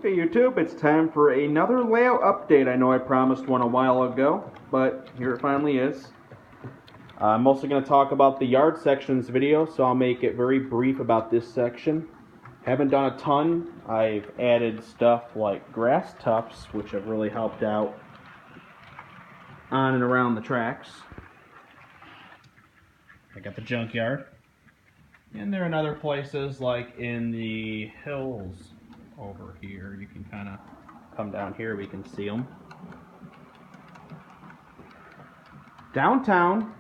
Okay, YouTube, it's time for another layout update. I know I promised one a while ago, but here it finally is. I'm mostly going to talk about the yard sections video, so I'll make it very brief about this section. Haven't done a ton. I've added stuff like grass tufts, which have really helped out on and around the tracks. I got the junkyard. And there are other places like in the hills over here. You can kind of come down here, we can see them. Downtown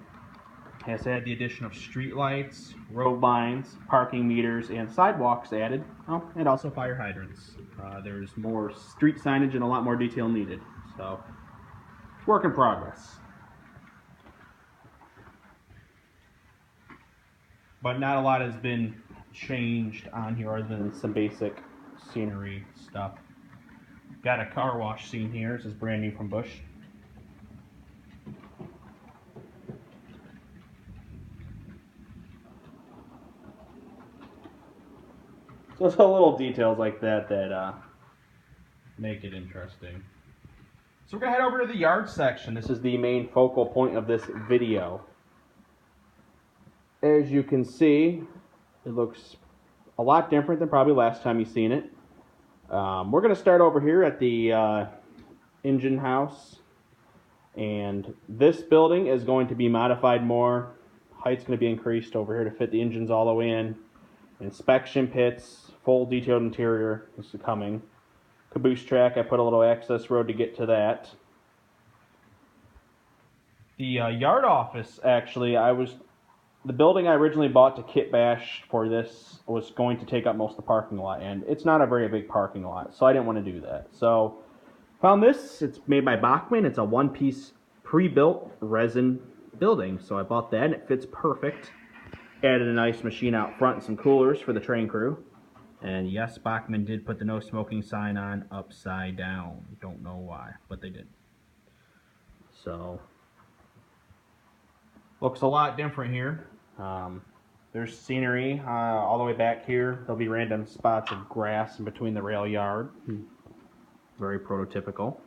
has had the addition of street lights, road lines, parking meters, and sidewalks added. Oh, and also fire hydrants. There's more street signage and a lot more detail needed. So, work in progress. But not a lot has been changed on here other than some basic scenery stuff. Got a car wash scene here. This is brand new from Bush. So it's a little details like that that make it interesting. So we're going to head over to the yard section. This is the main focal point of this video. As you can see, it looks a lot different than probably last time you've seen it. We're going to start over here at the engine house. And this building is going to be modified more. Height's going to be increased over here to fit the engines all the way in. Inspection pits, full detailed interior. This is coming. Caboose track, I put a little access road to get to that. The yard office, actually, the building I originally bought to kit bash for this was going to take up most of the parking lot, and it's not a very big parking lot, so I didn't want to do that. So, found this. It's made by Bachman. It's a one-piece pre-built resin building, so I bought that, and it fits perfect. Added a nice machine out front and some coolers for the train crew. And yes, Bachman did put the no smoking sign on upside down. Don't know why, but they did. So, looks a lot different here. There's scenery all the way back here. There'll be random spots of grass in between the rail yard. Very prototypical.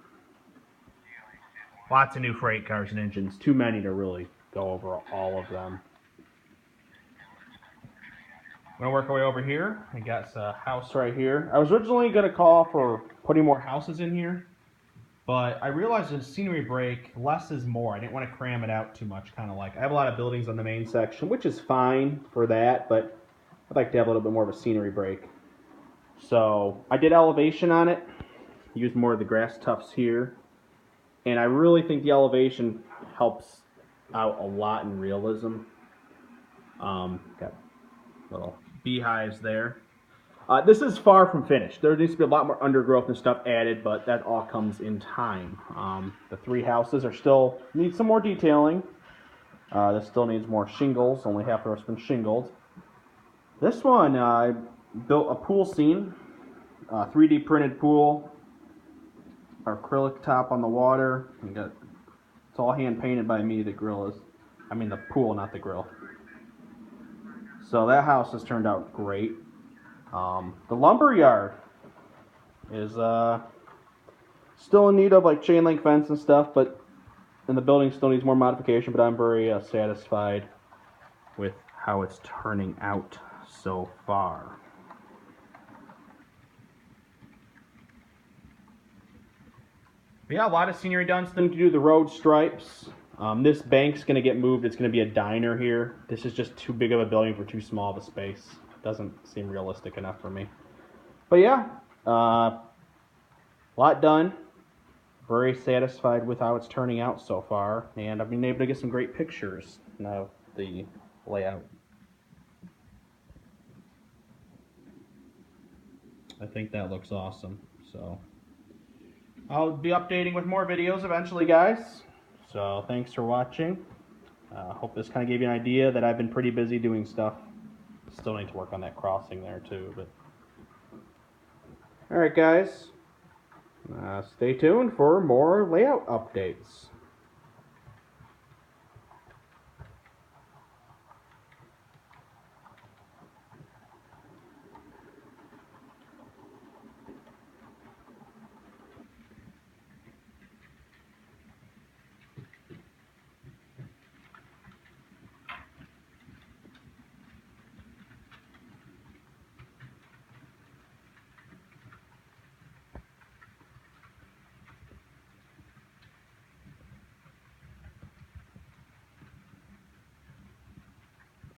Lots of new freight cars and engines. Too many to really go over all of them. I'm going to work our way over here. I got a house right here. I was originally going to call for putting more houses in here, but I realized in a scenery break, less is more. I didn't want to cram it out too much, kind of like. I have a lot of buildings on the main section, which is fine for that, but I'd like to have a little bit more of a scenery break. So I did elevation on it, used more of the grass tufts here, and I really think the elevation helps out a lot in realism. Got little beehives there. This is far from finished. There needs to be a lot more undergrowth and stuff added, but that all comes in time. The three houses need some more detailing. This still needs more shingles. Only half the rest has been shingled. This one, I built a pool scene, 3D printed pool, acrylic top on the water. It's all hand painted by me. The pool, not the grill. So that house has turned out great. The lumber yard is still in need of like chain link fence and stuff, and the building still needs more modification, but I'm very satisfied with how it's turning out so far. But yeah, a lot of scenery done. Still need to do the road stripes. This bank's going to get moved. It's going to be a diner here. This is just too big of a building for too small of a space. Doesn't seem realistic enough for me. But yeah, a lot done. Very satisfied with how it's turning out so far. And I've been able to get some great pictures of the layout. I think that looks awesome. So I'll be updating with more videos eventually, guys. So thanks for watching. Hope this kind of gave you an idea that I've been pretty busy doing stuff. Still need to work on that crossing there too. But all right, guys. Stay tuned for more layout updates.